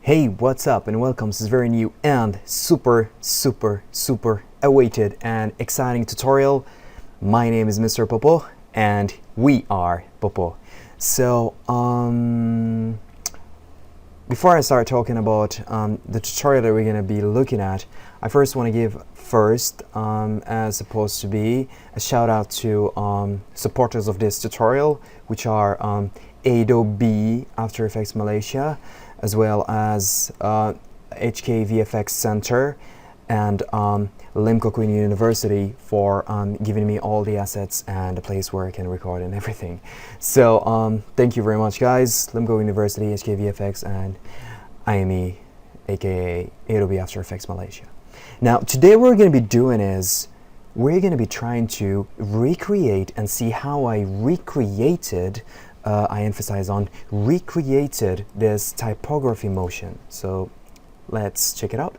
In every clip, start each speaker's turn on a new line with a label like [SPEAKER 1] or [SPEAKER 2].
[SPEAKER 1] Hey, what's up and welcome to this very new and super awaited and exciting tutorial. My name is Mr. Popo and we are Popo. So, before I start talking about the tutorial that we're going to be looking at, I first want to give as supposed to be a shout out to supporters of this tutorial, which are Adobe After Effects Malaysia, as well as HKVFX Center and Limco Queen University for giving me all the assets and the place where I can record and everything. So thank you very much, guys. Limco University, HKVFX, and IME, aka Adobe After Effects Malaysia. Now today what we're going to be doing is we're going to be trying to recreate and see how I recreated I emphasize on recreated this typography motion. So let's check it out.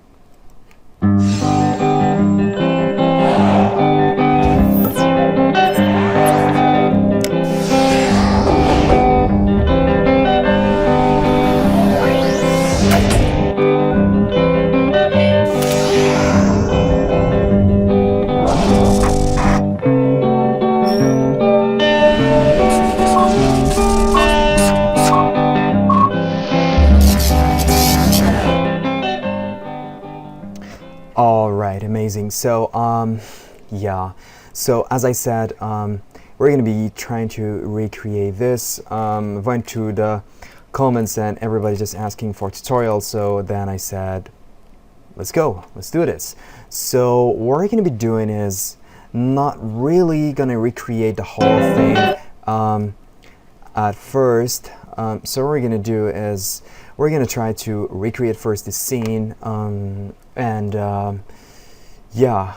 [SPEAKER 1] Alright, amazing. So yeah, so as I said, we're going to be trying to recreate this. Went to the comments and everybody just asking for tutorials, so then I said let's go, let's do this. So what we're going to be doing is not really going to recreate the whole thing at first. So what we're going to do is we're going to try to recreate first the scene, yeah,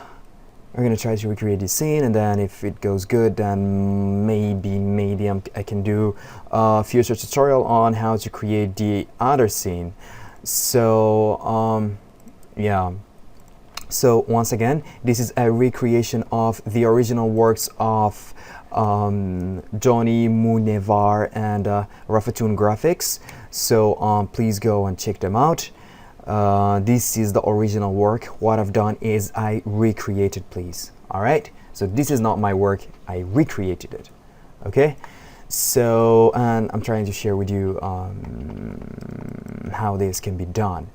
[SPEAKER 1] we're going to try to recreate the scene, and then if it goes good, then maybe I can do a future tutorial on how to create the other scene. So yeah, so once again, this is a recreation of the original works of Johnny Munevar and Rafatoon Graphics. So please go and check them out. This is the original work. What I've done is I recreated, please. Alright, so this is not my work, I recreated it. Okay, so and I'm trying to share with you how this can be done.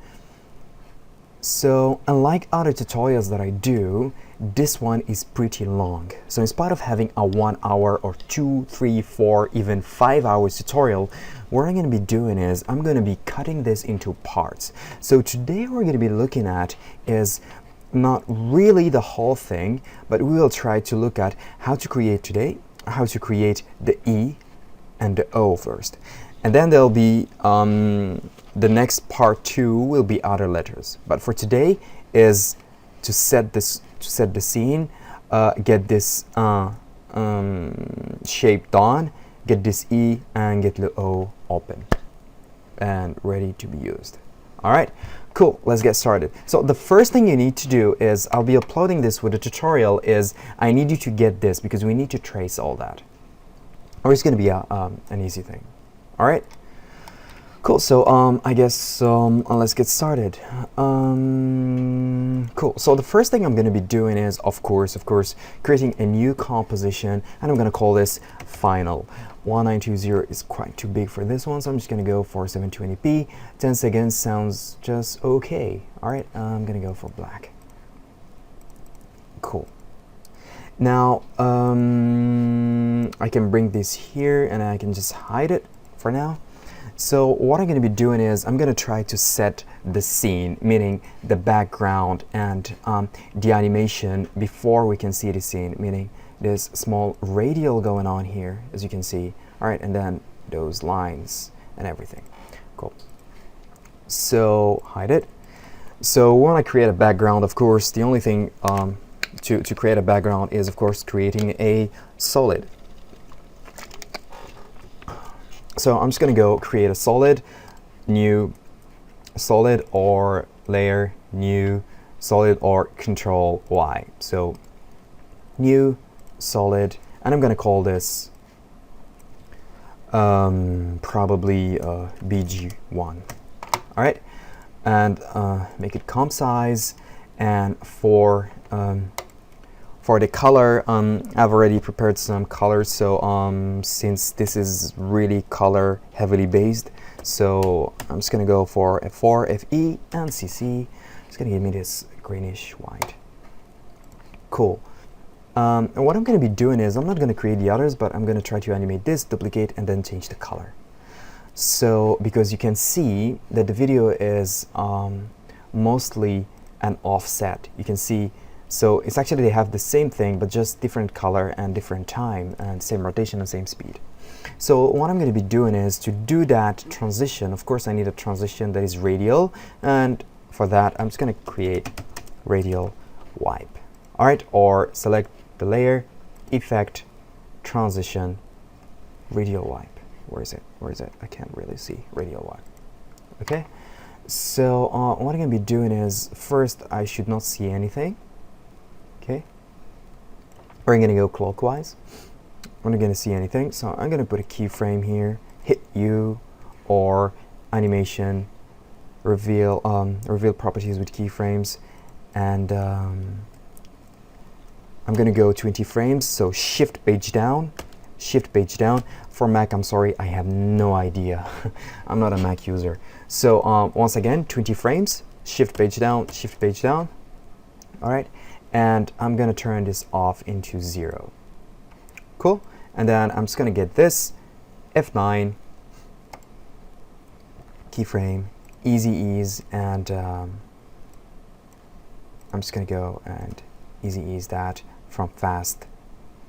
[SPEAKER 1] So unlike other tutorials that I do, this one is pretty long. So in spite of having a 1 hour or 2, 3, 4, even 5 hours tutorial, what I'm going to be doing is I'm going to be cutting this into parts. So today we're going to be looking at is not really the whole thing, but we will try to look at how to create the E and the O first. And then there'll be the next part 2 will be other letters. But for today is to set the scene, get this shape done, get this E and get the O open and ready to be used. Alright, cool, let's get started. So the first thing you need to do is, I'll be uploading this with a tutorial, is I need you to get this because we need to trace all that. Or it's going to be an easy thing. Alright, cool, so I guess let's get started. Cool, so the first thing I'm going to be doing is of course creating a new composition, and I'm going to call this final. 1920 is quite too big for this one, so I'm just going to go for 720p. 10 seconds sounds just okay. Alright, I'm going to go for black. Cool. Now I can bring this here and I can just hide it for now. So what I'm going to be doing is I'm going to try to set the scene, meaning the background and the animation before we can see the scene, meaning this small radial going on here, as you can see. All right, and then those lines and everything. Cool. So hide it. So when I create a background, of course, the only thing to create a background is, of course, creating a solid. So I'm just going to go create a solid, new solid, or layer, new solid, or control Y. So new solid, and I'm going to call this probably BG1. All right, and make it comp size. And for the color, I've already prepared some colors. So since this is really color heavily based, so I'm just gonna go for F4, FE, and CC. It's gonna give me this greenish white. Cool. And what I'm gonna be doing is I'm not gonna create the others, but I'm gonna try to animate this, duplicate, and then change the color. So because you can see that the video is mostly an offset. You can see, so it's actually they have the same thing but just different color and different time and same rotation and same speed. So what I'm going to be doing is to do that transition. Of course I need a transition that is radial, and for that I'm just going to create radial wipe. All right, or select the layer, effect, transition, radial wipe. Where is it? Where is it? I can't really see radial wipe. Okay, so what I'm going to be doing is first I should not see anything. Okay, we're going to go clockwise. We're not going to see anything, so I'm going to put a keyframe here, hit U, or animation, reveal properties with keyframes, and I'm going to go 20 frames, so shift page down. For Mac, I'm sorry, I have no idea. I'm not a Mac user. So once again, 20 frames, shift page down. All right, and I'm going to turn this off into 0. Cool. And then I'm just going to get this, F9, keyframe, easy ease, and I'm just going to go and easy ease that from fast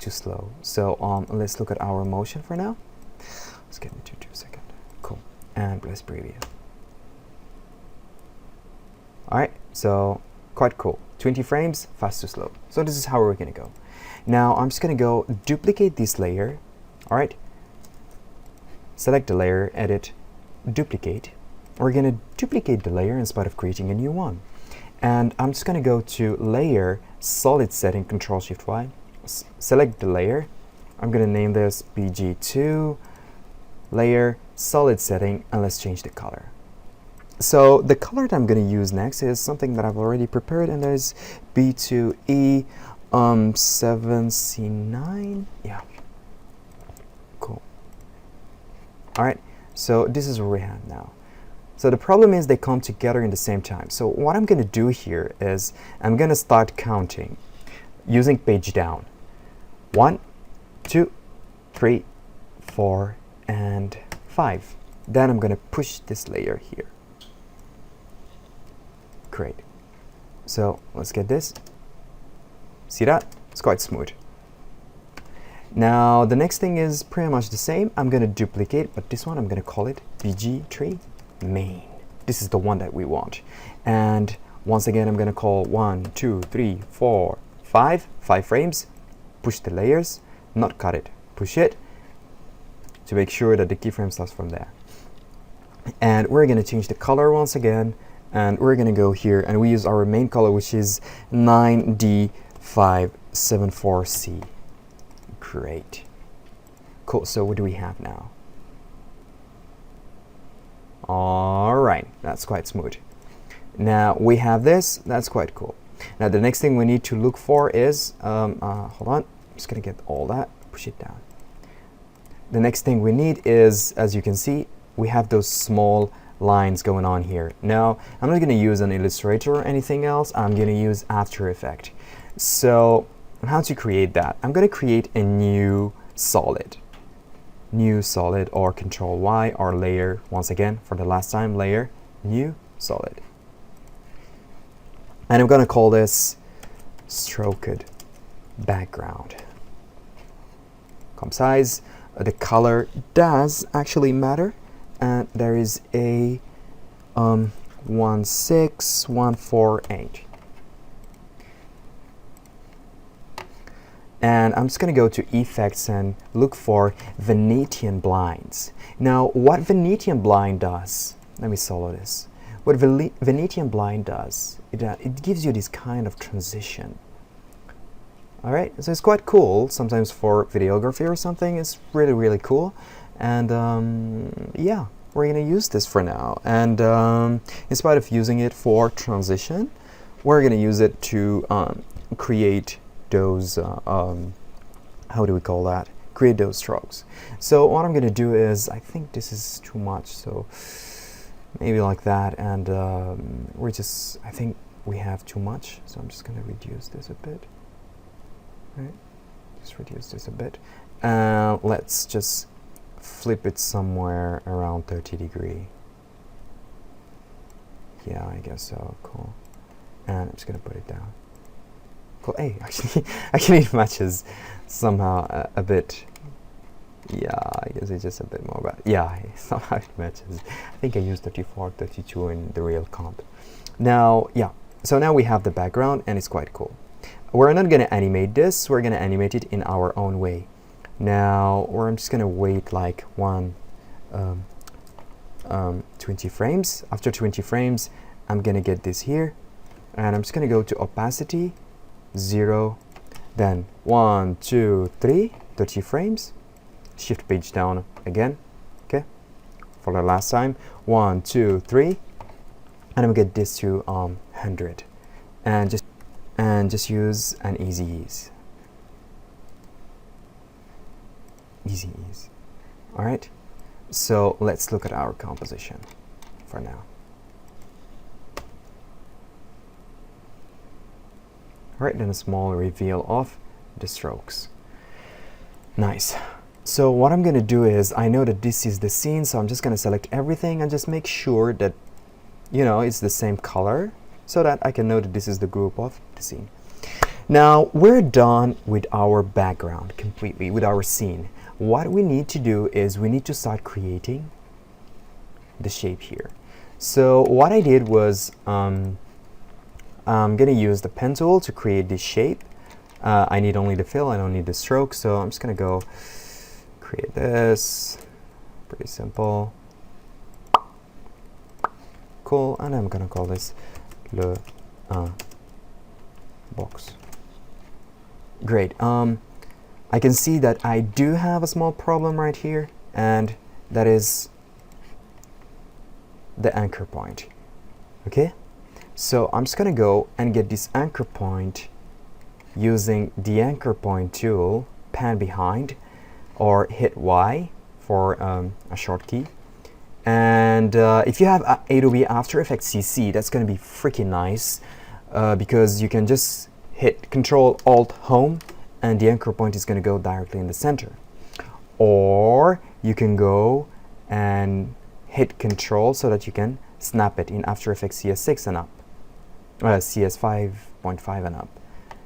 [SPEAKER 1] to slow. So let's look at our motion for now. Let's get into 2 seconds. Cool. And let's preview. All right, so quite cool. 20 frames, fast to slow. So this is how we're going to go. Now I'm just going to go duplicate this layer. All right, select the layer, edit, duplicate. We're going to duplicate the layer instead of creating a new one. And I'm just going to go to layer, solid setting, Control Shift Y. Select the layer. I'm going to name this BG2, layer, solid setting, and let's change the color. So the color that I'm going to use next is something that I've already prepared, and that is B2E 7C9. Yeah, cool. All right, so this is what we have now. So the problem is they come together in the same time. So what I'm going to do here is I'm going to start counting using page down. 1, 2, 3, 4, and 5. Then I'm going to push this layer here. Great. So let's get this. See that? It's quite smooth. Now the next thing is pretty much the same. I'm going to duplicate, but this one I'm going to call it BG3 main. This is the one that we want. And once again, I'm going to call 1, 2, 3, 4, 5 frames. Push the layers, not cut it, push it to make sure that the keyframe starts from there. And we're going to change the color once again, and we're going to go here and we use our main color, which is 9D574C. Great. Cool. So what do we have now? All right, that's quite smooth. Now we have this. That's quite cool. Now the next thing we need to look for is hold on. I'm just gonna get all that, push it down. The next thing we need is, as you can see, we have those small lines going on here. Now I'm not gonna use an Illustrator or anything else. I'm gonna use After Effects. So how to create that? I'm gonna create a new solid, or Control Y, or layer. Once again, for the last time, layer, new solid. And I'm gonna call this stroked background. Comp size, the color does actually matter, and there is a 16148. And I'm just going to go to effects and look for Venetian blinds. Now what Venetian blind does, let me solo this. What Venetian blind does, it gives you this kind of transition. All right, so it's quite cool. Sometimes for videography or something, it's really, really cool. And yeah, we're going to use this for now. And in spite of using it for transition, we're going to use it to create those, how do we call that? Create those strokes. So what I'm going to do is, I think this is too much, so maybe like that. And I think we have too much, so I'm just going to reduce this a bit. Right? Just reduce this a bit. Let's just flip it somewhere around 30 degrees. Yeah, I guess so. Cool. And I'm just gonna put it down. Cool. Hey, actually it matches somehow a bit. Yeah, I guess it's just a bit more, but yeah, somehow it matches. I think I used 34, 32 in the real comp. Now, yeah, so now we have the background and it's quite cool. We're not gonna animate this, we're gonna animate it in our own way. Now, I'm just gonna wait like 20 frames. After 20 frames, I'm gonna get this here, and I'm just gonna go to opacity, 0, then 1, 2, 3, 30 frames. Shift page down again, okay? For the last time, 1, 2, 3, and I'm gonna get this to 100, and just use an easy ease. Easy ease. All right, so let's look at our composition for now. All right, then a small reveal of the strokes. Nice. So what I'm going to do is, I know that this is the scene, so I'm just going to select everything and just make sure that, you know, it's the same color so that I can know that this is the group of the scene. Now, we're done with our background completely, with our scene. What we need to do is we need to start creating the shape here. So what I did was I'm going to use the pen tool to create this shape. I need only the fill, I don't need the stroke, so I'm just going to go create this. Pretty simple. Cool, and I'm going to call this le box. Great. I can see that I do have a small problem right here, and that is the anchor point. Okay, so I'm just gonna go and get this anchor point using the anchor point tool, pan behind, or hit Y for a short key. And if you have Adobe After Effects CC, that's gonna be freaking nice, because you can just hit Control Alt Home and the anchor point is going to go directly in the center. Or you can go and hit Control so that you can snap it in After Effects CS6 and up, CS 5.5 and up.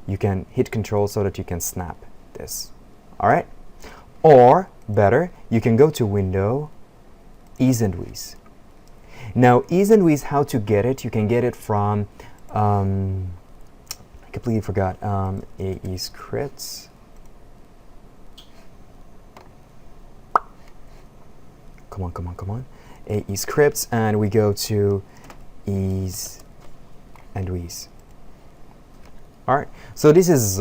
[SPEAKER 1] You can hit Control so that you can snap this. All right. Or better, you can go to Window, Ease and Wheeze. Now, Ease and Wheeze, how to get it? You can get it from I completely forgot. AE scripts. Come on. AE scripts, and we go to Ease and Wheeze. All right. So this is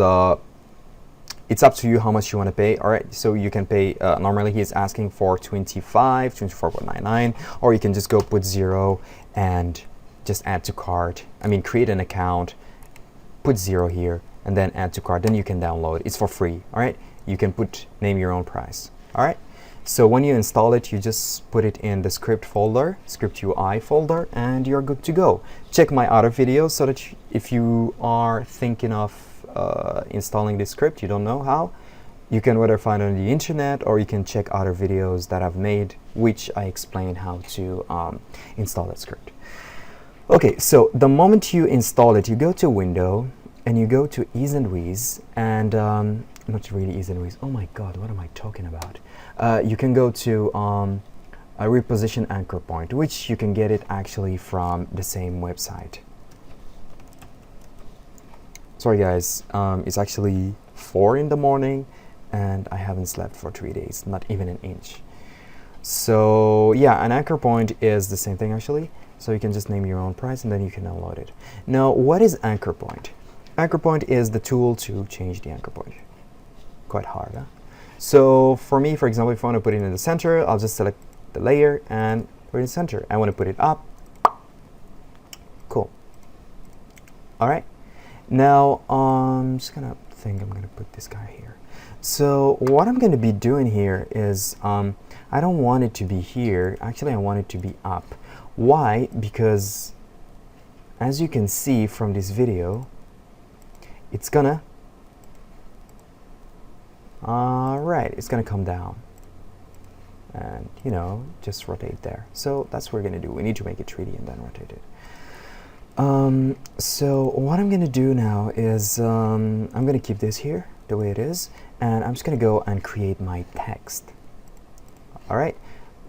[SPEAKER 1] it's up to you how much you want to pay. All right. So you can pay. Normally he's asking for 24.99, or you can just go put 0 and just add to cart. I mean, create an account. Put 0 here and then add to cart, then you can download. It's for free. All right, you can name your own price. All right, so when you install it, you just put it in the script folder, script UI folder, and you're good to go. Check my other videos so that if you are thinking of installing this script, you don't know how, you can whether find it on the internet, or you can check other videos that I've made which I explain how to install that script. Okay, so the moment you install it, you go to Window and you go to Ease and Wheeze, and not really Ease and Wheeze. Oh my God, what am I talking about? You can go to a reposition anchor point, which you can get it actually from the same website. Sorry guys, it's actually 4 in the morning and I haven't slept for 3 days, not even an inch. So yeah, an anchor point is the same thing actually. So you can just name your own price and then you can download it. Now, what is anchor point? Anchor point is the tool to change the anchor point. Quite hard, huh? So for me, for example, if I want to put it in the center, I'll just select the layer and Put it in center. I want to put it up. Cool. All right. Now I'm just gonna put this guy here. So what I'm gonna be doing here is I don't want it to be here. Actually, I want it to be up. Why? Because as you can see from this video, it's gonna it's gonna come down and, you know, just rotate there. So that's what we're gonna do. We need to make it 3D and then rotate it. So what I'm gonna do now is I'm gonna keep this here the way it is, and I'm just gonna go and create my text. All right,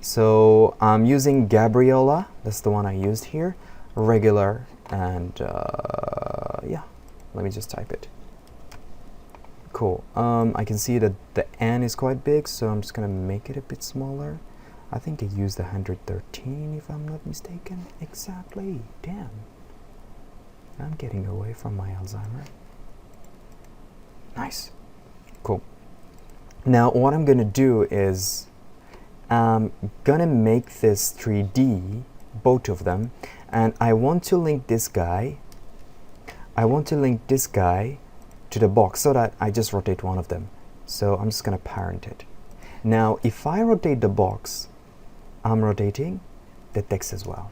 [SPEAKER 1] so I'm using Gabriella. That's the one I used here, regular, and yeah, let me just type it. Cool. I can see that the N is quite big, so I'm just gonna make it a bit smaller. I think I used 113 if I'm not mistaken. Exactly. Damn. I'm getting away from my Alzheimer. Nice. Cool. Now what I'm gonna do is I'm gonna make this 3D, both of them, and I want to link this guy. I want to link this guy to the box so that I just rotate one of them. So I'm just gonna parent it. Now if I rotate the box, I'm rotating the text as well.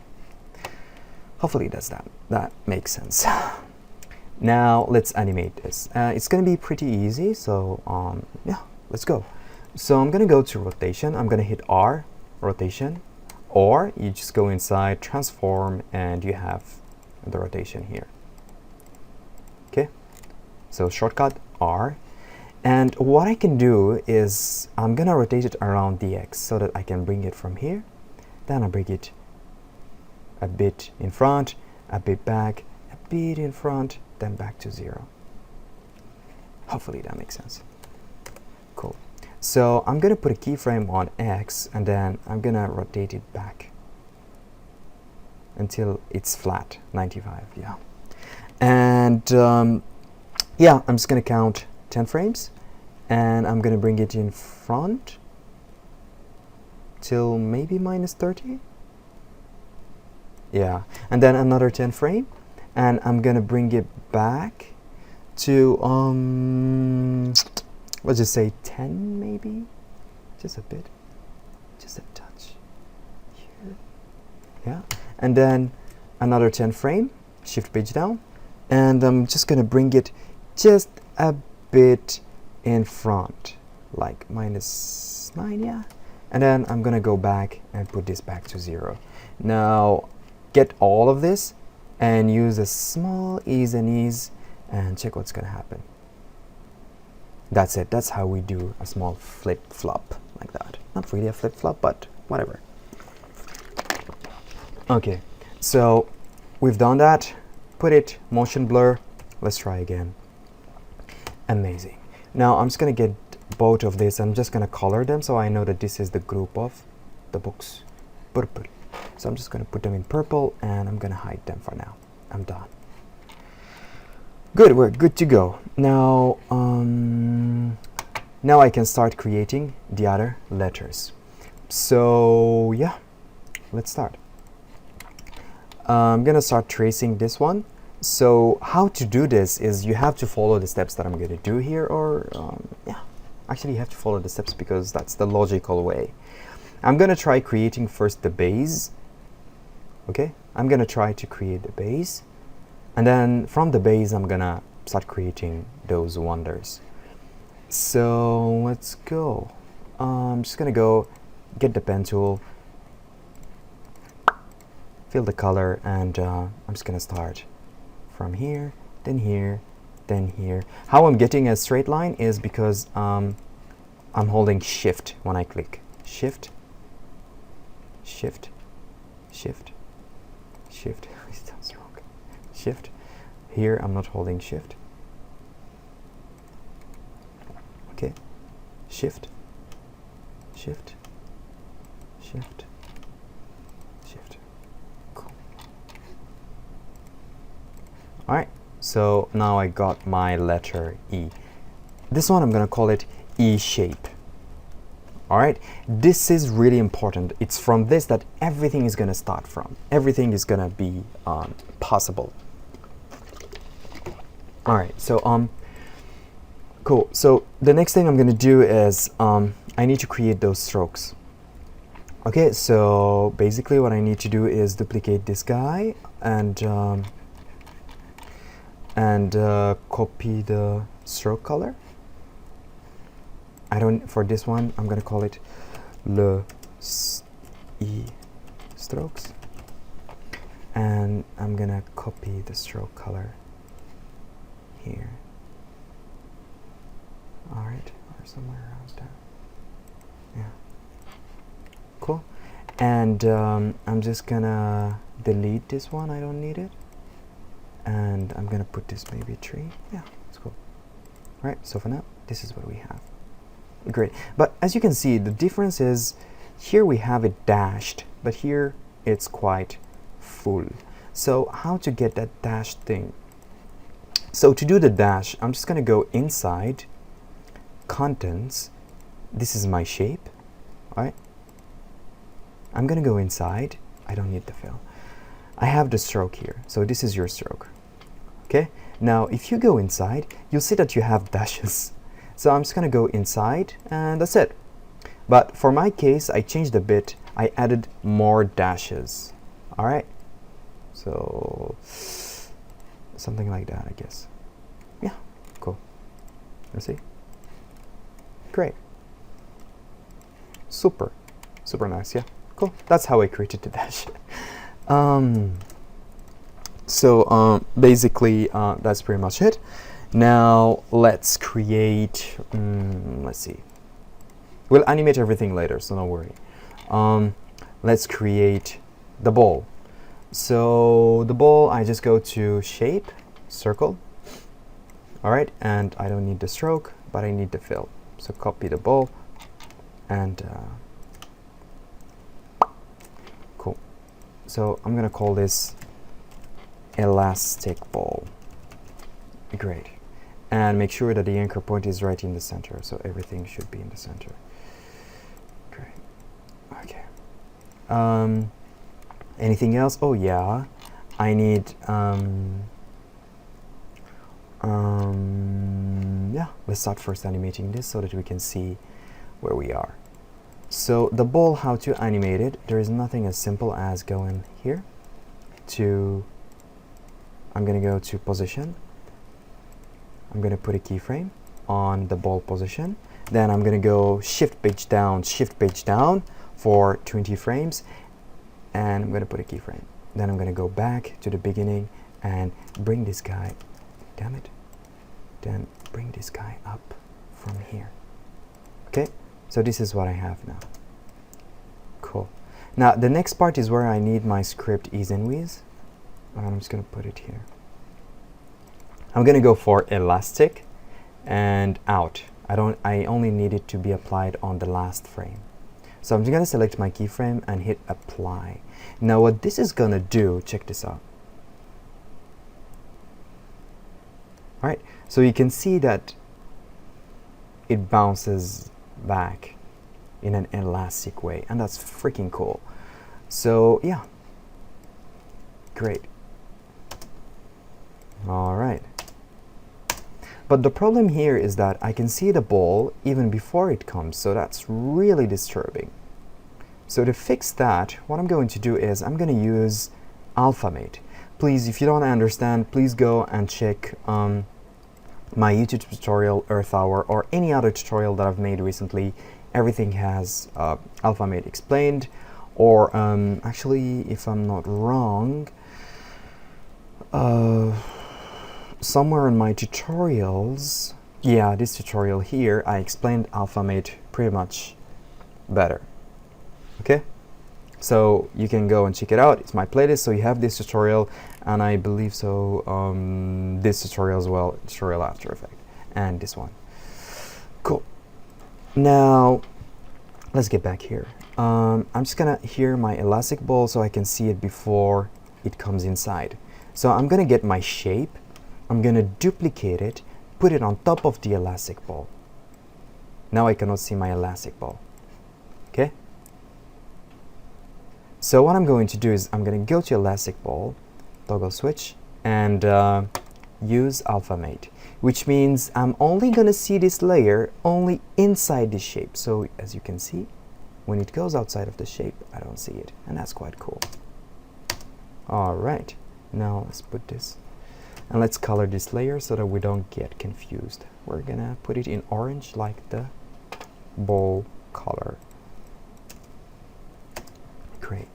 [SPEAKER 1] Hopefully that makes sense. Now let's animate this. It's gonna be pretty easy, so yeah, let's go. So I'm gonna go to rotation. I'm gonna hit R, rotation, or you just go inside transform and you have the rotation here. Okay, so shortcut R. And what I can do is I'm gonna rotate it around the X so that I can bring it from here, then I bring it a bit in front, a bit back, a bit in front, then back to 0. Hopefully that makes sense. Cool. So I'm gonna put a keyframe on X and then I'm gonna rotate it back until it's flat, 95, yeah. And yeah, I'm just gonna count 10 frames and I'm gonna bring it in front till maybe -30. Yeah, and then another 10 frame and I'm gonna bring it back to let's just say 10 maybe, just a bit, just a touch here, yeah, and then another 10 frame, shift page down, and I'm just gonna bring it just a bit in front, like -9, yeah, and then I'm gonna go back and put this back to 0. Now get all of this and use a small ease and ease and check what's gonna happen. That's it. That's how we do a small flip-flop like that. Not really a flip-flop, but whatever. Okay, so we've done that. Put it, motion blur. Let's try again. Amazing. Now I'm just gonna get both of this. I'm just gonna color them so I know that this is the group of the books. Purple. So I'm just gonna put them in purple and I'm gonna hide them for now. I'm done. Good, we're good to go. Now, now I can start creating the other letters. So yeah, let's start. I'm gonna start tracing this one. So how to do this is you have to follow the steps that I'm gonna do here, or yeah, actually you have to follow the steps because that's the logical way. I'm gonna try creating first the base. Okay, I'm gonna try to create the base. And then from the base, I'm gonna start creating those wonders. So let's go. I'm just gonna go get the pen tool, fill the color, and I'm just gonna start from here, then here, then here. How I'm getting a straight line is because I'm holding shift when I click. Shift, shift, shift, shift. That's wrong. Shift. Here I'm not holding shift. Okay. Shift, shift, shift, shift. Cool. Alright, so now I got my letter E. This one I'm gonna call it E shape. All right, this is really important. It's from this that everything is going to start from. Everything is going to be possible. All right, so cool. So the next thing I'm going to do is I need to create those strokes. Okay, so basically what I need to do is duplicate this guy and copy the stroke color. For this one, I'm going to call it le e strokes, and I'm going to copy the stroke color here. All right, or somewhere around there. Yeah. Cool. And I'm just gonna delete this one. I don't need it. And I'm gonna put this maybe a tree. Yeah, it's cool. All right, so for now, this is what we have. Great. But as you can see, the difference is here we have it dashed, but here it's quite full. So how to get that dashed thing? So to do the dash, I'm just gonna go inside contents. This is my shape. All right. I'm gonna go inside. I don't need the fill. I have the stroke here, so this is your stroke. Okay, now if you go inside, you'll see that you have dashes. So I'm just gonna go inside and that's it. But for my case, I changed a bit. I added more dashes. All right, so something like that, I guess. Yeah, cool. Let's see. Great. Super nice, yeah. Cool. That's how I created the dash. Basically, that's pretty much it. Now let's create. Let's see. We'll animate everything later, so don't worry. Let's create the ball. So the ball, I just go to shape, circle. All right, and I don't need the stroke, but I need the fill. So copy the ball, and cool. So I'm gonna call this elastic ball. Great. And make sure that the anchor point is right in the center. So everything should be in the center. Great. Okay. Anything else? Oh yeah. I need yeah, let's start first animating this so that we can see where we are. So the ball, how to animate it, there is nothing as simple as going here to, I'm going to go to position. I'm going to put a keyframe on the ball position. Then I'm going to go shift page down for 20 frames. And I'm going to put a keyframe. Then I'm going to go back to the beginning and bring this guy, damn it, then bring this guy up from here. Okay, so this is what I have now. Cool. Now the next part is where I need my script ease and wheeze. I'm just going to put it here. I'm going to go for elastic and out. I only need it to be applied on the last frame. So I'm just going to select my keyframe and hit apply. Now what this is going to do, check this out. All right, so you can see that it bounces back in an elastic way, and that's freaking cool. So yeah, great. All right. But the problem here is that I can see the ball even before it comes, so that's really disturbing. So to fix that, what I'm going to do is I'm going to use Alphamate. Please, if you don't understand, please go and check my YouTube tutorial, Earth Hour, or any other tutorial that I've made recently. Everything has Alphamate explained, or actually, if I'm not wrong, somewhere in my tutorials, yeah, this tutorial here, I explained Alphamate pretty much better. Okay, so you can go and check it out. It's my playlist, so you have this tutorial, and I believe so this tutorial as well, tutorial After Effects, and this one. Cool. Now let's get back here. I'm just gonna here my elastic ball so I can see it before it comes inside. So I'm gonna get my shape, I'm gonna duplicate it, put it on top of the elastic ball. Now I cannot see my elastic ball. okay? So what I'm going to do is I'm going to go to Elastic Ball, toggle switch, and use Alpha Mate, which means I'm only going to see this layer only inside this shape. So as you can see, when it goes outside of the shape, I don't see it, and that's quite cool. All right, now let's put this, and let's color this layer so that we don't get confused. We're gonna put it in orange like the ball color. Great.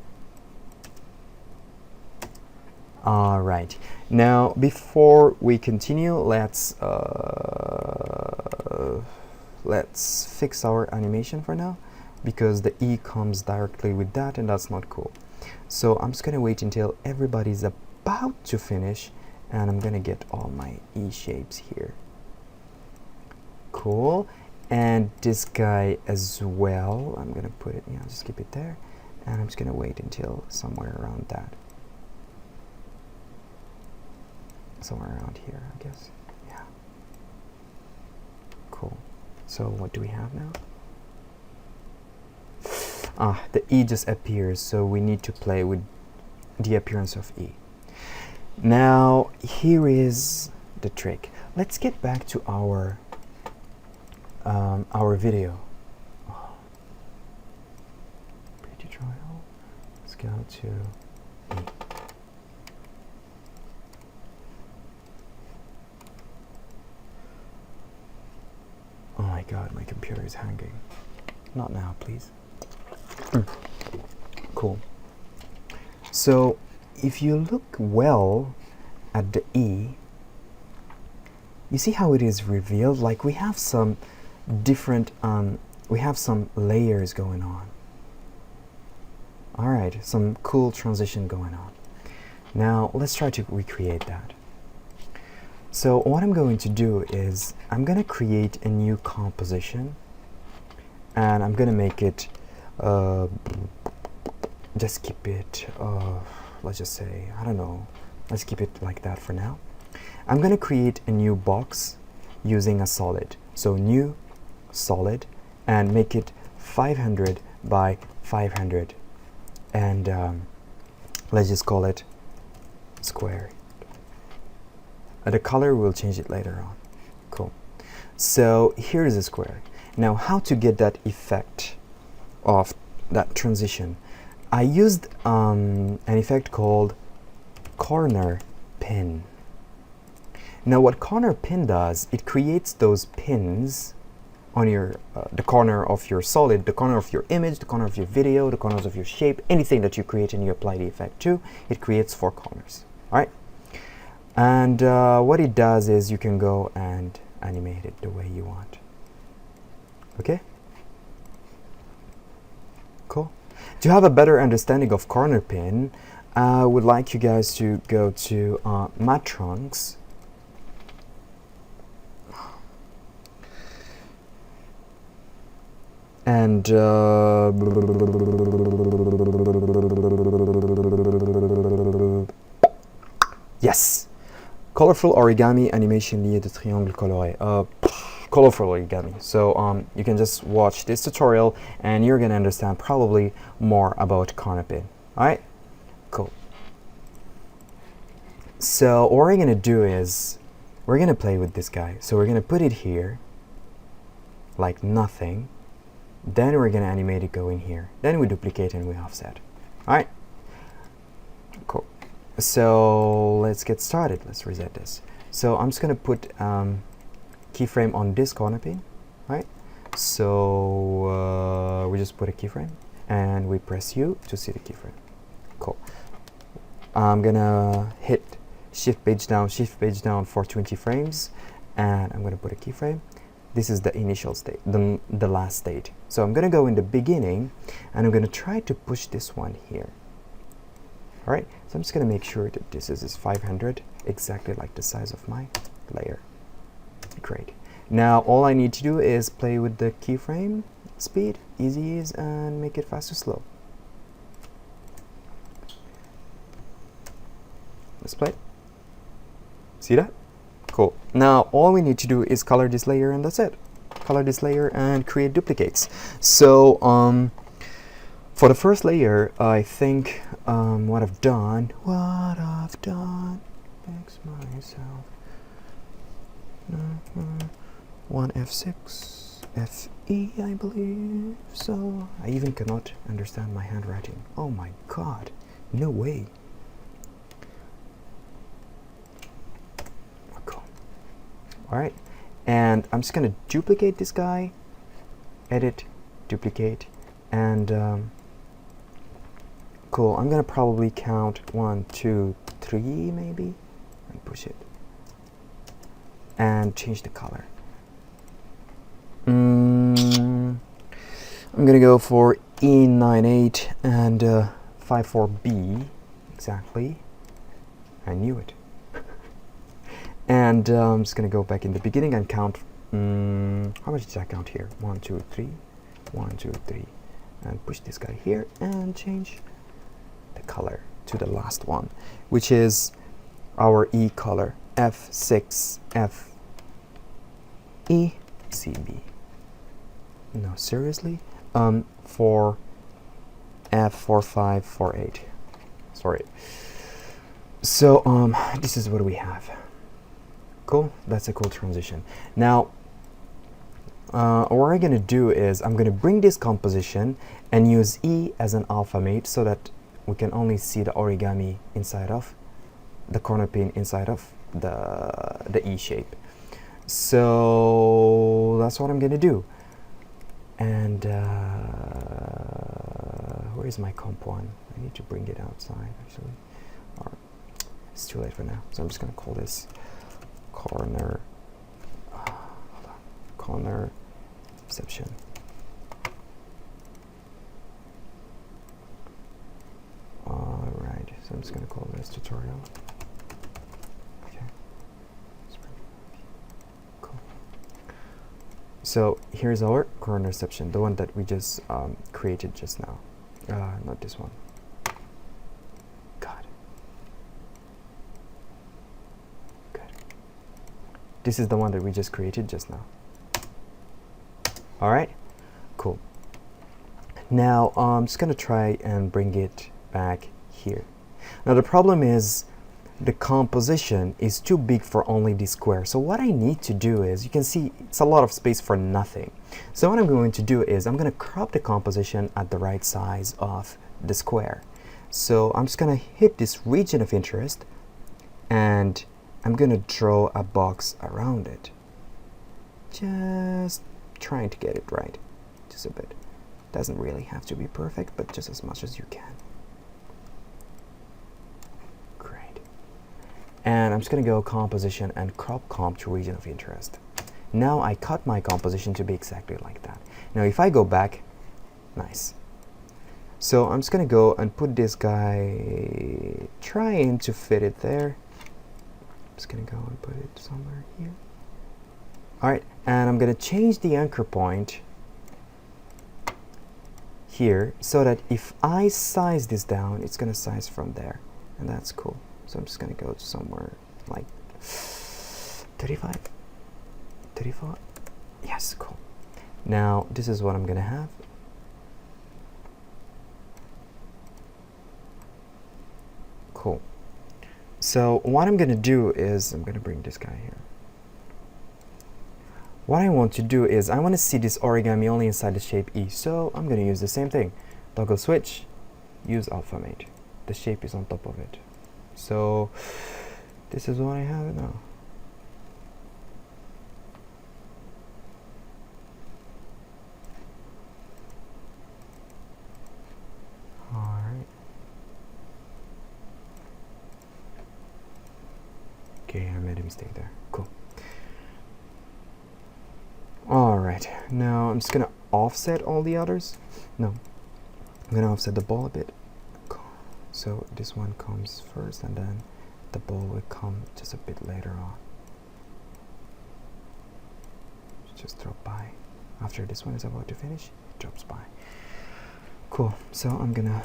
[SPEAKER 1] All right, now before we continue, let's fix our animation for now, because the E comes directly with that, and that's not cool. So I'm just gonna wait until everybody's about to finish, and I'm gonna get all my E shapes here. Cool. And this guy as well, I'm gonna put it, just keep it there, and I'm just gonna wait until somewhere around that. Somewhere around here, I guess. Yeah. Cool. So what do we have now? The E just appears, so we need to play with the appearance of E. Now, here is the trick. Let's get back to our video. Pre-tutorial. Let's go to E. Oh my God, my computer is hanging. Not now, please. Cool. So if you look well at the E, you see how it is revealed? Like we have some different, we have some layers going on. All right, some cool transition going on. Now let's try to recreate that. So what I'm going to do is I'm going to create a new composition, and I'm going to make it just keep it, let's just say, I don't know, let's keep it like that for now. I'm going to create a new box using a solid. So new solid, and make it 500 by 500, and let's just call it square. The color, we'll change it later on. Cool. So here's a square. Now how to get that effect of that transition? I used an effect called corner pin. Now what corner pin does, it creates those pins on your the corner of your solid, the corner of your image, the corner of your video, the corners of your shape, anything that you create and you apply the effect to, it creates 4 corners. All right. And what it does is you can go and animate it the way you want. Okay? Cool. To have a better understanding of corner pin, I would like you guys to go to Matrunks. And yes! Colorful origami animation lié de triangle coloré. Colorful origami. So you can just watch this tutorial and you're gonna understand probably more about corner pin. Alright? Cool. So what we're gonna do is we're gonna play with this guy. So we're gonna put it here like nothing. Then we're gonna animate it going here. Then we duplicate and we offset. Alright? Cool. So let's get started. Let's reset this. So I'm just gonna put keyframe on this corner pin, right? So we just put a keyframe and we press U to see the keyframe. Cool. I'm gonna hit shift page down for 20 frames, and I'm gonna put a keyframe. This is the initial state, the last state. So I'm gonna go in the beginning and I'm gonna try to push this one here. All right, so I'm just gonna make sure that this is 500, exactly like the size of my layer. Great. Now all I need to do is play with the keyframe speed, easy ease, and make it fast or slow. Let's play. See that? Cool. Now all we need to do is color this layer and that's it. Color this layer and create duplicates. So For the first layer, I think what I've done, fix myself. 1 F6, FE, I believe. So I even cannot understand my handwriting. Oh my god, no way. Cool. Alright, and I'm just gonna duplicate this guy, edit, duplicate, and cool. I'm gonna probably count 1, 2, 3 maybe, and push it, and change the color. I'm gonna go for E98 and 54B exactly. I knew it. And I'm just gonna go back in the beginning and count. How much did I count here? 1, 2, 3, 1, 2, 3, and push this guy here and change the color to the last one, which is our E color, F6 F E C B. No, seriously? For F4548. Sorry. So this is what we have. Cool. That's a cool transition. Now, what I'm gonna do is I'm gonna bring this composition and use E as an alphamate so that we can only see the origami inside of the corner pin inside of the E shape. So that's what I'm gonna do. And where is my comp one? I need to bring it outside actually. Or it's too late for now. So I'm just gonna call this corner. Hold on. Corner exception. All right. So I'm just gonna call this tutorial. Okay. Cool. So here's our corner section, the one that we just created just now. Not this one. God. Good. This is the one that we just created just now. All right. Cool. Now I'm just gonna try and bring it back here. Now the problem is the composition is too big for only this square. So what I need to do is, you can see it's a lot of space for nothing. So what I'm going to do is I'm going to crop the composition at the right size of the square. So I'm just going to hit this region of interest and I'm going to draw a box around it. Just trying to get it right. Just a bit. Doesn't really have to be perfect, but just as much as you can. And I'm just going to go composition and crop comp to region of interest. Now I cut my composition to be exactly like that. Now if I go back, nice. So I'm just going to go and put this guy, trying to fit it there. I'm just going to go and put it somewhere here. Alright, and I'm going to change the anchor point here so that if I size this down, it's going to size from there. And that's cool. So I'm just going to go to somewhere like 35, 34. Yes, cool. Now this is what I'm going to have. Cool. So what I'm going to do is, I'm going to bring this guy here. What I want to do is I want to see this origami only inside the shape E. So I'm going to use the same thing. Toggle switch, use alphamate. The shape is on top of it. So this is what I have now. All right. Okay, I made a mistake there. Cool. All right. Now I'm just gonna offset all the others. No, I'm gonna offset the ball a bit. So this one comes first and then the ball will come just a bit later on. Just drop by. After this one is about to finish, it drops by. Cool, so I'm gonna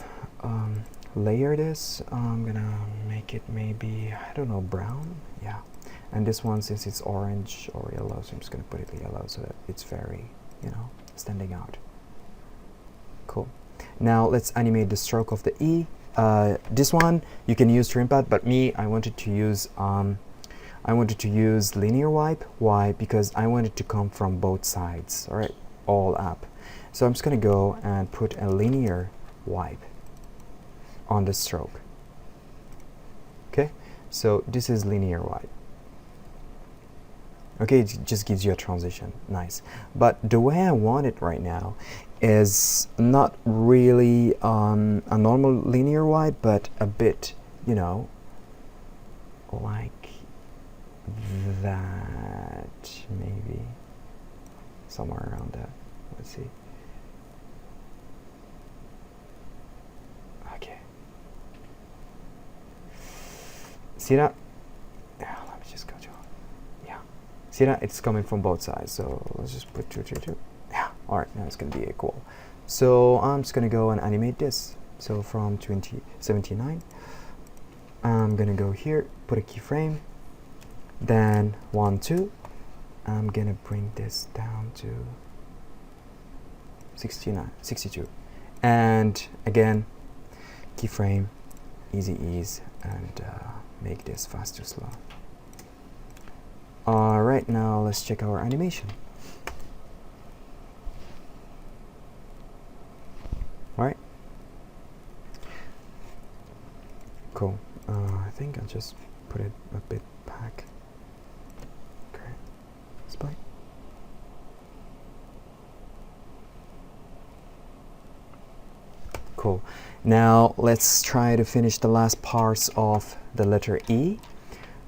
[SPEAKER 1] layer this. I'm gonna make it maybe, I don't know, brown? Yeah. And this one, since it's orange or yellow, so I'm just gonna put it yellow so that it's very, you know, standing out. Cool. Now let's animate the stroke of the E. This one you can use trim pad, but me, I wanted to use linear wipe. Why? Because I want it to come from both sides, all right, all up. So I'm just gonna go and put a linear wipe on the stroke. Okay, so this is linear wipe. Okay, it just gives you a transition, nice. But the way I want it right now is not really a normal linear wipe, but a bit, you know, like that, maybe somewhere around that. Let's see. Okay. See that? Yeah, let me just go to. Yeah. See that? It's coming from both sides. So let's just put 2, 3, 2. Yeah. All right. Now it's gonna be equal. So I'm just gonna go and animate this. So from 2079, I'm gonna go here, put a keyframe, then 1, 2. I'm gonna bring this down to 62, and again, keyframe, easy ease, and make this fast to slow. All right, now let's check our animation. All right, cool. I think I'll just put it a bit back. Okay, display. Cool. Now let's try to finish the last parts of the letter E.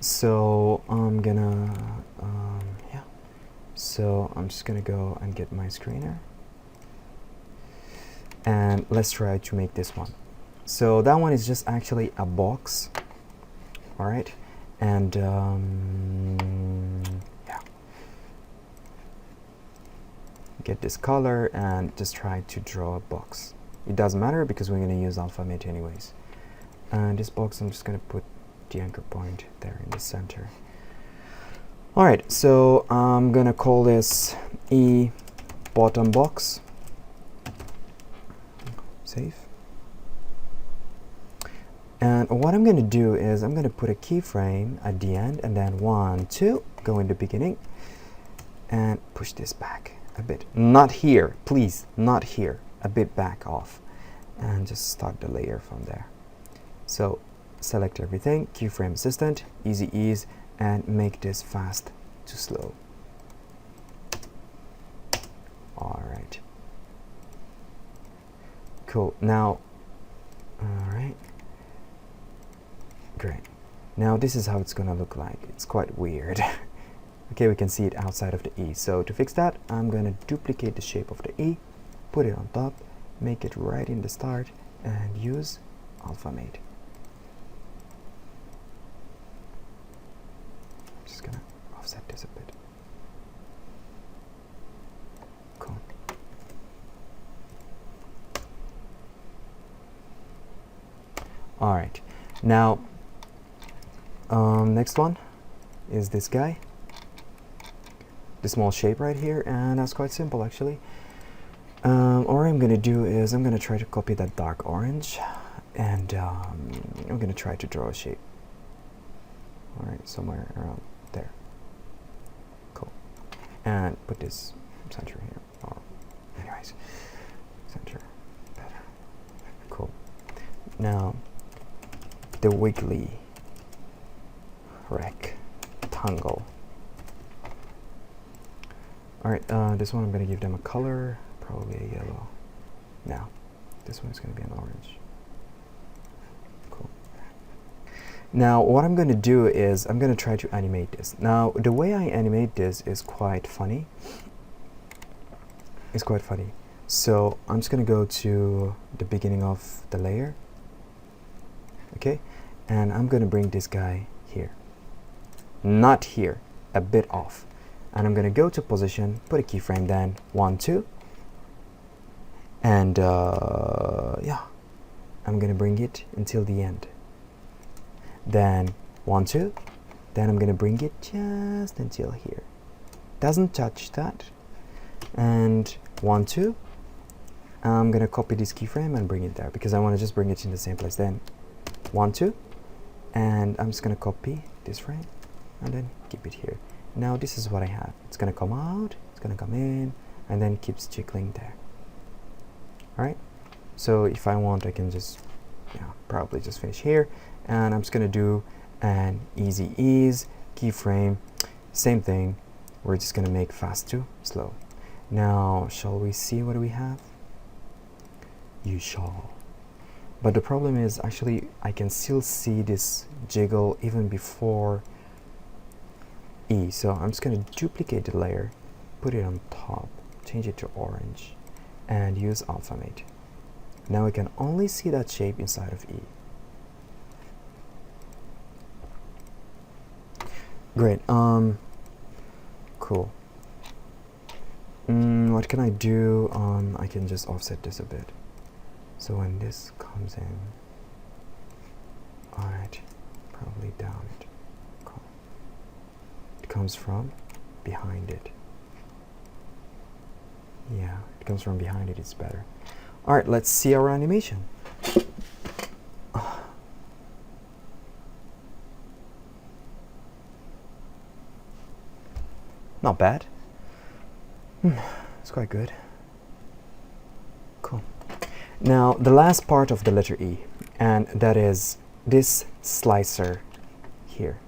[SPEAKER 1] So I'm gonna, yeah. So I'm just gonna go and get my screener. And let's try to make this one. So that one is just actually a box. All right. And yeah. Get this color and just try to draw a box. It doesn't matter because we're going to use alphabet anyways. And this box, I'm just going to put the anchor point there in the center. All right, so I'm going to call this E bottom box. Save. And what I'm going to do is I'm going to put a keyframe at the end, and then 1, 2, go in the beginning, and push this back a bit. Not here, please, not here. A bit back off, and just start the layer from there. So select everything, keyframe assistant, easy ease, and make this fast to slow. All right, cool. Now, all right, great. Now this is how it's gonna look like. It's quite weird. Okay, we can see it outside of the E. So to fix that, I'm gonna duplicate the shape of the E, put it on top, make it right in the start, and use alphabet. I'm just gonna offset this a bit. Cool. All right, now next one is this guy, the small shape right here, and that's quite simple actually. All I'm going to do is I'm going to try to copy that dark orange, and I'm going to try to draw a shape. All right, somewhere around there. Cool. And put this center here. Or, anyways, center better. Cool. Now, the wiggly rectangle. All right, this one I'm going to give them a color. Probably a yellow. Now, this one is going to be an orange. Cool. Now, what I'm going to do is I'm going to try to animate this. Now, the way I animate this is quite funny. It's quite funny. So I'm just going to go to the beginning of the layer. Okay, and I'm going to bring this guy here. Not here, a bit off. And I'm going to go to position, put a keyframe, then 1, 2. And yeah, I'm gonna bring it until the end. Then 1, 2. Then I'm gonna bring it just until here. Doesn't touch that. And 1, 2. I'm gonna copy this keyframe and bring it there because I want to just bring it in the same place. Then 1, 2, and I'm just gonna copy this frame and then keep it here. Now this is what I have. It's gonna come out, it's gonna come in, and then keeps jiggling there. All right. So if I want, I can just, probably just finish here, and I'm just gonna do an easy ease keyframe. Same thing. We're just gonna make fast to slow. Now, shall we see what we have? You shall. But the problem is, actually, I can still see this jiggle even before E. So I'm just going to duplicate the layer, put it on top, change it to orange, and use Alphamate. Now we can only see that shape inside of E. Great. Cool. What can I do? I can just offset this a bit. So when this comes in, alright, probably down it. Cool. It comes from behind it. Yeah, it comes from behind it, it's better. Alright, let's see our animation. Not bad. It's quite good. Cool. Now, the last part of the letter E, and that is this slicer here.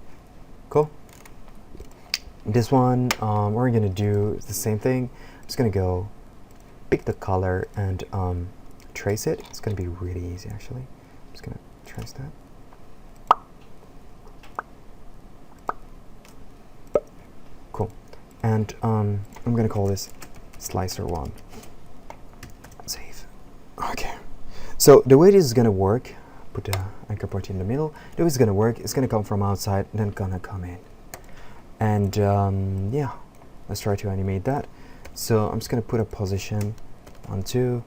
[SPEAKER 1] Cool. This one, what we're gonna do is the same thing. I'm just gonna go pick the color and trace it. It's gonna be really easy, actually. I'm just gonna trace that. Cool. And I'm gonna call this slicer 1. Save. Okay. So the way this is gonna work, put the anchor point in the middle. The way it's gonna work, it's gonna come from outside, then gonna come in. And yeah, let's try to animate that. So I'm just gonna put a position 1, 2,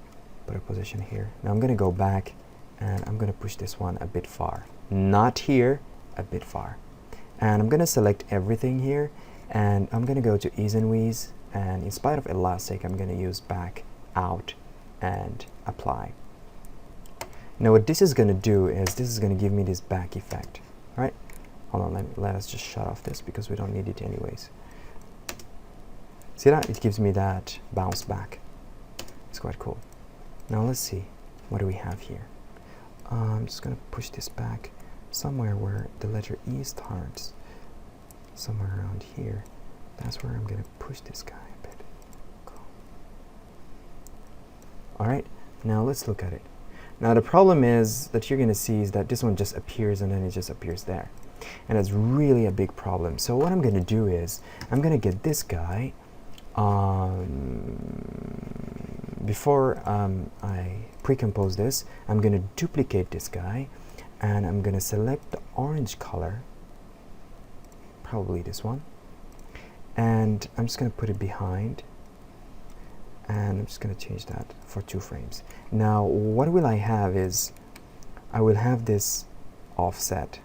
[SPEAKER 1] put a position here. Now I'm gonna go back and I'm gonna push this one a bit far. Not here, a bit far. And I'm gonna select everything here, and I'm gonna go to ease and wheeze, and in spite of elastic, I'm gonna use back, out, and apply. Now what this is gonna do is this is gonna give me this back effect. All right, hold on, let us just shut off this because we don't need it anyways. See that? It gives me that bounce back. It's quite cool. Now let's see, what do we have here? I'm just gonna push this back somewhere where the letter E starts. Somewhere around here. That's where I'm gonna push this guy a bit. Cool. All right, now let's look at it. Now the problem is that you're gonna see is that this one just appears and then it just appears there. And it's really a big problem. So what I'm gonna do is, I'm gonna get this guy, before I pre-compose this, I'm gonna duplicate this guy, and I'm gonna select the orange color, probably this one, and I'm just gonna put it behind, and I'm just gonna change that for 2 frames. Now what will I have is, I will have this offset.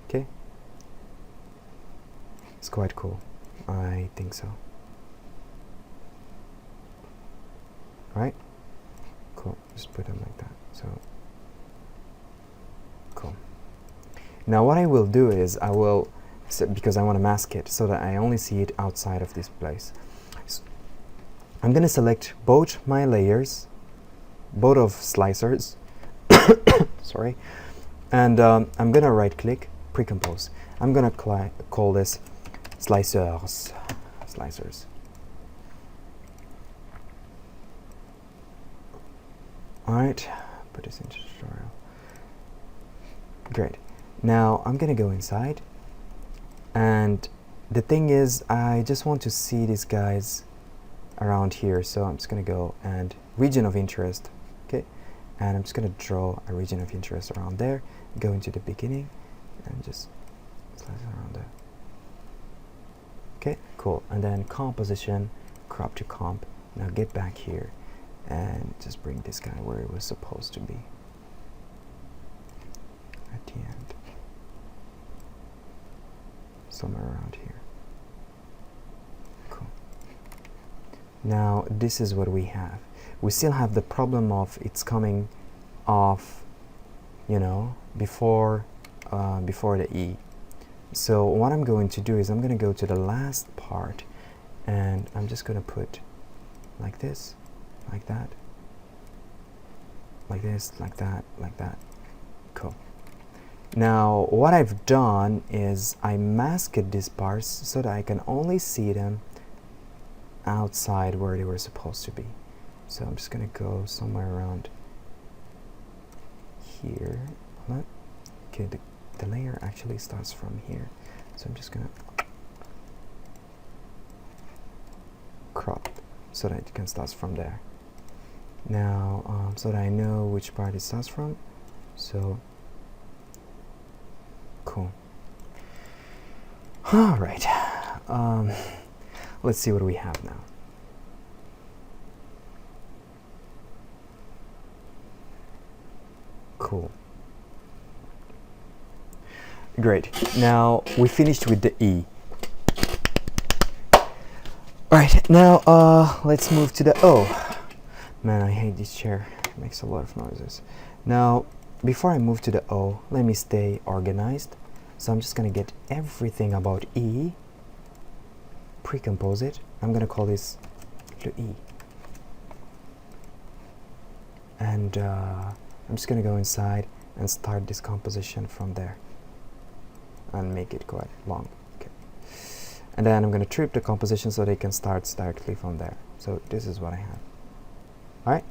[SPEAKER 1] Okay, it's quite cool. I think so. Right? Cool. Just put them like that. So cool. Now what I will do is I will, because I want to mask it so that I only see it outside of this place. So I'm going to select both my layers, both of slicers, sorry, and I'm going to right click, pre-compose. I'm going to call this slicers. Alright, put this into tutorial. Great. Now I'm going to go inside, and the thing is, I just want to see these guys around here, so I'm just going to go and region of interest, okay, and I'm just going to draw a region of interest around there, go into the beginning, and just slice it around there. Okay, cool. And then composition, crop to comp. Now get back here and just bring this guy where it was supposed to be at the end, somewhere around here. Cool. Now this is what we have. We still have the problem of it's coming off, you know, before the E. So what I'm going to do is I'm going to go to the last part, and I'm just going to put like this, like that, like this, like that, like that. Cool. Now what I've done is I masked these parts so that I can only see them outside where they were supposed to be. So I'm just going to go somewhere around here. Okay, the layer actually starts from here, so I'm just going to crop so that it can start from there. Now so that I know which part it starts from. So cool. All right, let's see what we have now. Cool. Great. Now we finished with the E. Right, now let's move to the O. Man, I hate this chair. It makes a lot of noises. Now, before I move to the O, let me stay organized. So I'm just gonna get everything about E, pre-compose it. I'm gonna call this the E. And I'm just gonna go inside and start this composition from there and make it quite long. Okay. And then I'm gonna trip the composition so they can start directly from there. So this is what I have. All right,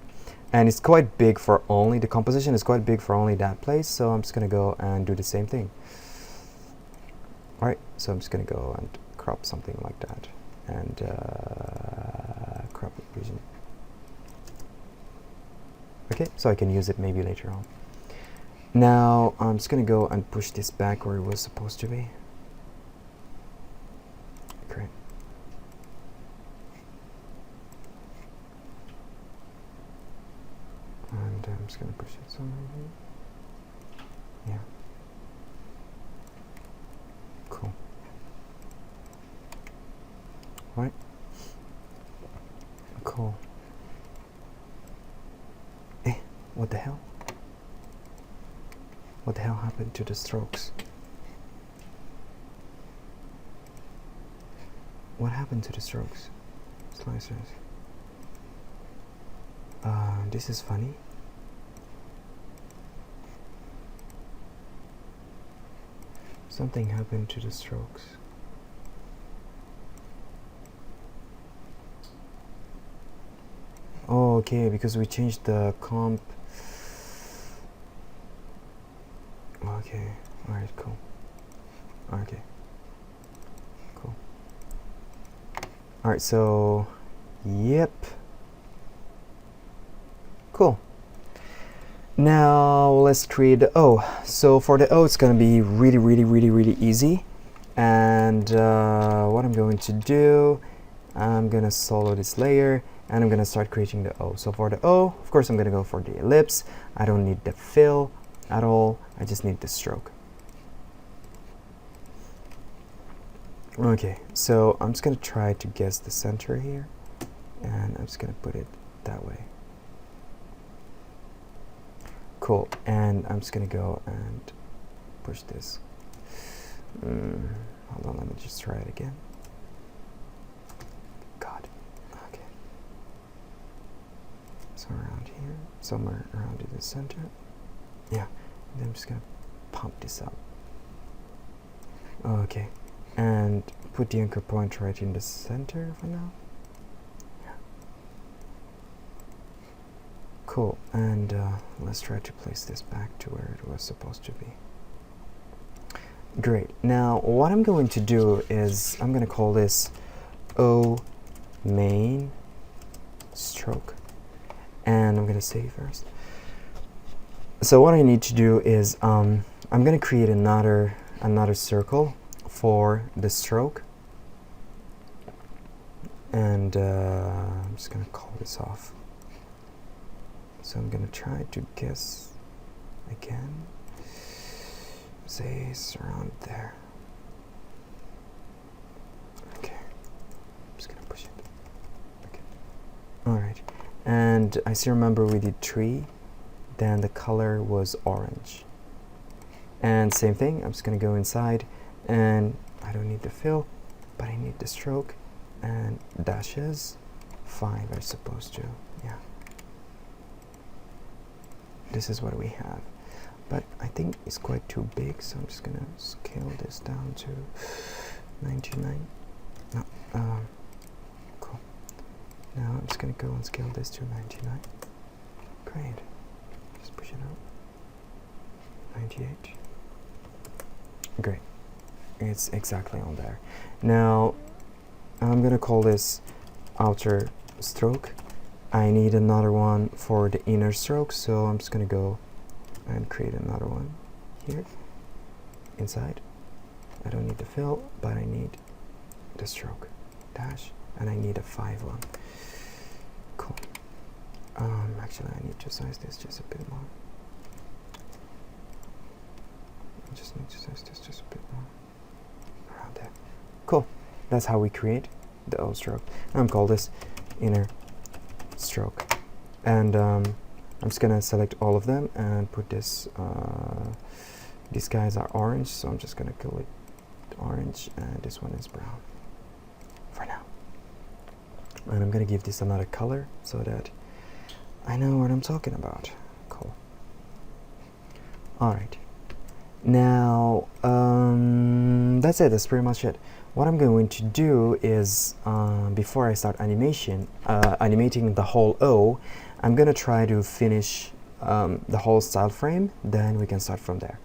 [SPEAKER 1] and it's quite big for only, the composition is quite big for only that place, so I'm just gonna go and do the same thing. All right, so I'm just gonna go and crop something like that, and crop it region. Okay, so I can use it maybe later on. Now I'm just gonna go and push this back where it was supposed to be. Great. And I'm just gonna push it somewhere here. Yeah. Cool. Right. Cool. Eh, what the hell? What the hell happened to the strokes? What happened to the strokes? Slicers. This is funny. Something happened to the strokes. Oh, okay, because we changed the comp. Okay, alright, cool. Okay, cool. Alright, so, yep. Cool. Now let's create the O. So for the O, it's gonna be really easy. And what I'm going to do, I'm gonna solo this layer and I'm gonna start creating the O. So for the O, of course, I'm gonna go for the ellipse. I don't need the fill at all. I just need the stroke. Okay, so I'm just gonna try to guess the center here, and I'm just gonna put it that way. Cool, and I'm just gonna go and push this. Hold on, let me just try it again. God, okay. So around here, somewhere around in the center. Yeah, and then I'm just gonna pump this up. Okay, and put the anchor point right in the center for now. Cool, and let's try to place this back to where it was supposed to be. Great, now what I'm going to do is I'm going to call this O main stroke, and I'm going to save first. So what I need to do is I'm going to create another circle for the stroke, and I'm just going to call this off. So I'm gonna try to guess again. Say it's around there. Okay. I'm just gonna push it. Okay. and I still remember we did 3, then the color was orange. And same thing, I'm just gonna go inside, and I don't need the fill, but I need the stroke, and dashes, 5 I suppose to, yeah. This is what we have. But I think it's quite too big, so I'm just gonna scale this down to 99. No, cool. Now I'm just gonna go and scale this to 99. Great. Just push it out. 98. Great. It's exactly on there. Now I'm gonna call this outer stroke. I need another one for the inner stroke, so I'm just gonna go and create another one here inside. I don't need the fill, but I need the stroke dash, and I need a 5 one. Cool. Actually, I need to size this just a bit more. I just need to size this just a bit more around there. Cool. That's how we create the O stroke. I'm call this inner stroke, and I'm just gonna select all of them and put this. These guys are orange, so I'm just gonna go with orange, and this one is brown for now. And I'm gonna give this another color so that I know what I'm talking about. Cool. All right. Now that's it. That's pretty much it. What I'm going to do is, before I start animating the whole O, I'm gonna try to finish the whole style frame, then we can start from there.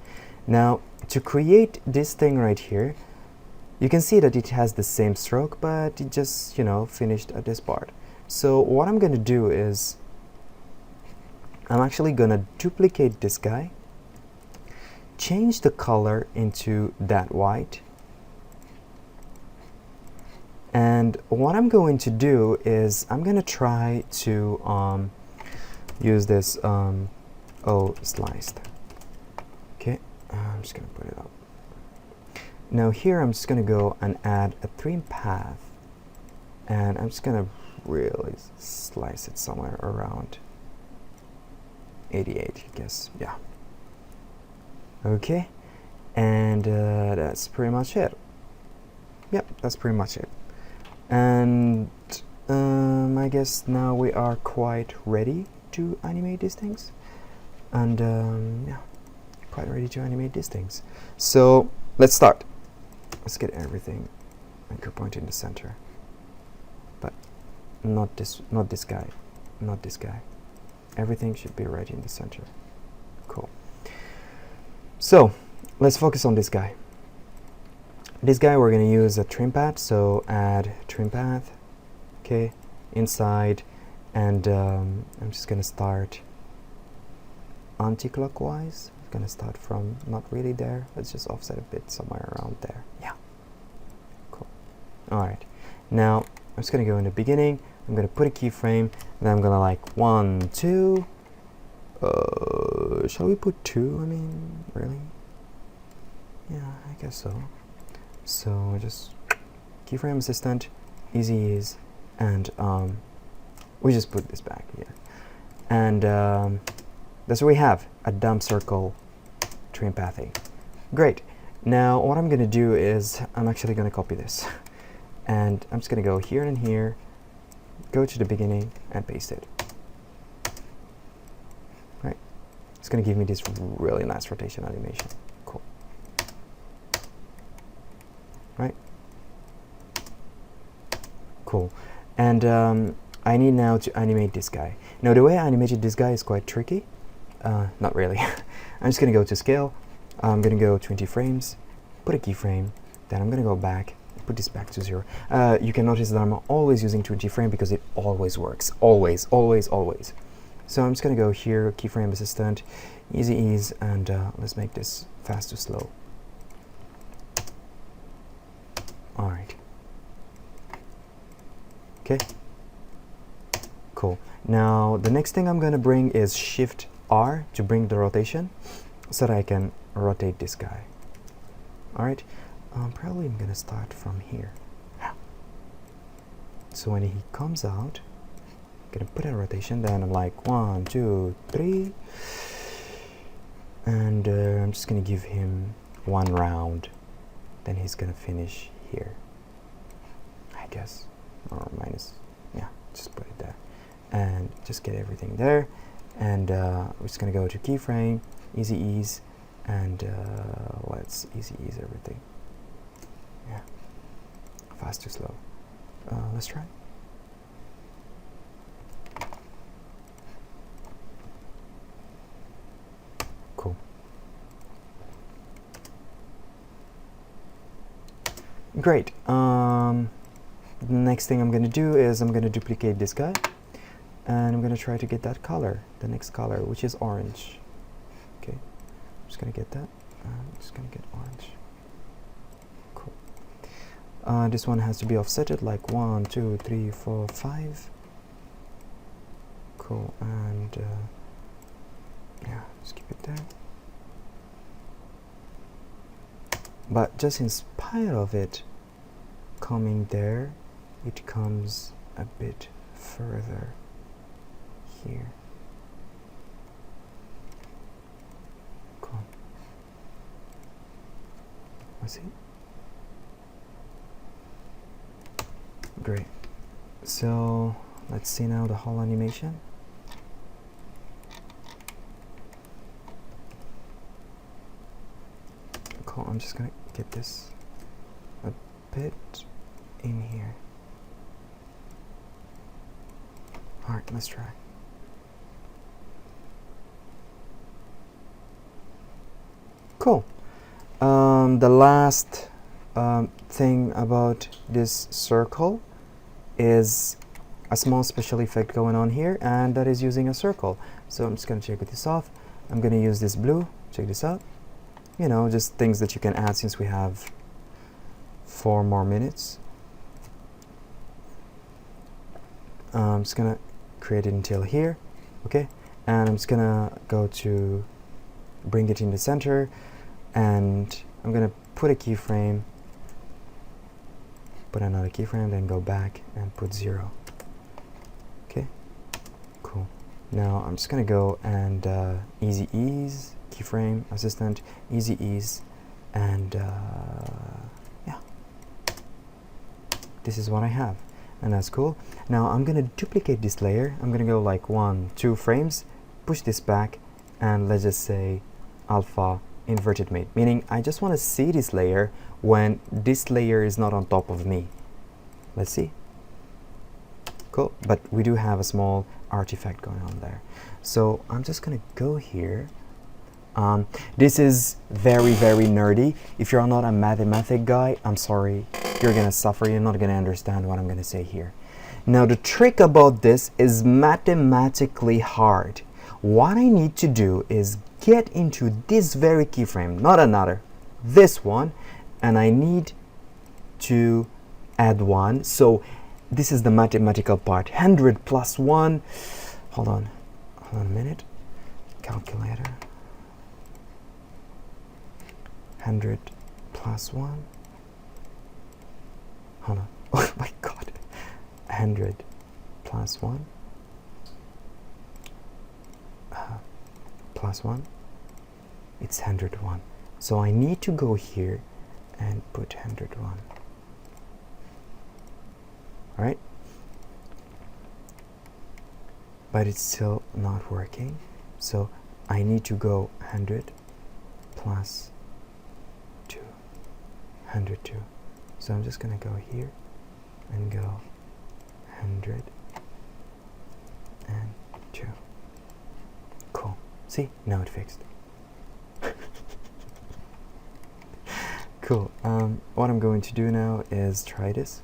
[SPEAKER 1] Now, to create this thing right here, you can see that it has the same stroke, but it just, finished at this part. So what I'm gonna do is, I'm actually gonna duplicate this guy, change the color into that white, and what I'm going to do is I'm gonna try to use this O sliced. Okay, I'm just gonna put it up. Now here I'm just gonna go and add a trim path, and I'm just gonna really slice it somewhere around 88, I guess. Yeah. Okay, and that's pretty much it. Yep, that's pretty much it. And I guess now we are quite ready to animate these things, and yeah, quite ready to animate these things. So let's start. Let's get everything anchor point in the center, but not this guy, not this guy. Everything should be right in the center. Cool. So let's focus on this guy. This guy we're going to use a trim path, so add trim path, okay, inside, and I'm just going to start anti-clockwise. I'm going to start from not really there, let's just offset a bit somewhere around there. Yeah, cool. Alright, now I'm just going to go in the beginning, I'm going to put a keyframe, and then I'm going to like 1, 2, shall we put 2? I mean, really? Yeah, I guess so. So just keyframe assistant, easy ease, and we just put this back here. And that's what we have, a dump circle trim pathing. Great. Now what I'm gonna do is I'm actually gonna copy this. And I'm just gonna go here and here, go to the beginning and paste it. Right. It's gonna give me this really nice rotation animation. Cool. Right? Cool. And I need now to animate this guy. Now the way I animated this guy is quite tricky. Not really. I'm just gonna go to scale. I'm gonna go 20 frames, put a keyframe, then I'm gonna go back, put this back to 0. You can notice that I'm always using 20 frame because it always works. Always, always, always. So I'm just gonna go here, keyframe assistant, easy ease, and let's make this fast to slow. Alright. Okay. Cool. Now the next thing I'm gonna bring is Shift R to bring the rotation so that I can rotate this guy. Alright. Probably I'm gonna start from here. So when he comes out, gonna put in rotation, then I'm like 1, 2, 3, and I'm just gonna give him one round, then he's gonna finish here, I guess, or minus, yeah, just put it there, and just get everything there, and we're just gonna go to keyframe, easy ease, and let's easy ease everything, yeah, fast to slow, let's try. Cool. Great. The next thing I'm going to do is I'm going to duplicate this guy, and I'm going to try to get that color, the next color, which is orange. Okay, I'm just going to get that. I'm just going to get orange. Cool. This one has to be offsetted like 1, 2, 3, 4, 5. Cool, and yeah, just keep it there. But just in spite of it coming there, it comes a bit further here. Cool. Let's see. Great. So let's see now the whole animation. Cool. I'm just gonna get this a bit in here. All right, let's try. Cool. The last thing about this circle is a small special effect going on here, and that is using a circle. So I'm just going to check this off. I'm going to use this blue. Check this out. You know, just things that you can add since we have 4 more minutes. I'm just going to create it until here. Okay. And I'm just going to go to bring it in the center, and I'm going to put a keyframe, put another keyframe, then go back and put 0. Okay, cool. Now I'm just going to go and easy ease, keyframe, assistant, easy ease, and yeah, this is what I have, and that's cool. Now I'm going to duplicate this layer. I'm going to go like 1, 2 frames, push this back, and let's just say alpha inverted mate, meaning I just want to see this layer when this layer is not on top of me. Let's see. Cool, but we do have a small artifact going on there. So I'm just gonna go here. This is very, very nerdy. If you're not a mathematic guy, I'm sorry, you're gonna suffer. You're not gonna understand what I'm gonna say here. Now the trick about this is mathematically hard. What I need to do is get into this very keyframe, not another, this one, and I need to add 1. So this is the mathematical part. 100 plus 1, hold on a minute, calculator. 100 plus 1, hold on, oh my god, 100 plus 1, plus 1, it's 101. So I need to go here and put 101. Alright? But it's still not working. So I need to go 100 plus 2, 102. So I'm just going to go here and go 100 and 2. Cool. See? Now it fixed. Cool. What I'm going to do now is try this.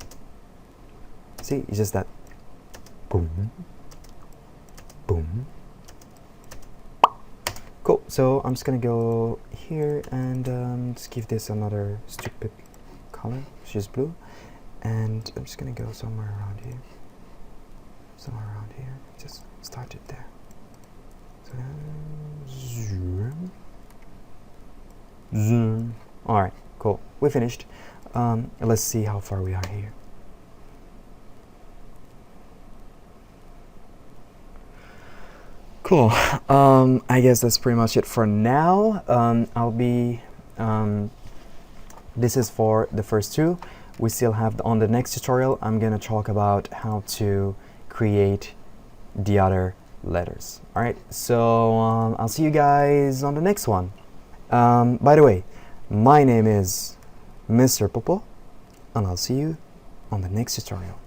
[SPEAKER 1] See, it's just that boom, boom. Cool. So I'm just gonna go here and just give this another stupid color, which is blue, and I'm just gonna go somewhere around here. Somewhere around here. Just start it there. So zoom, zoom. All right. Cool. We finished. Let's see how far we are here. Cool. I guess that's pretty much it for now. This is for the first two. We still have on the next tutorial, I'm gonna talk about how to create the other letters. All right, so I'll see you guys on the next one. By the way, my name is Mr. Popo, and I'll see you on the next tutorial.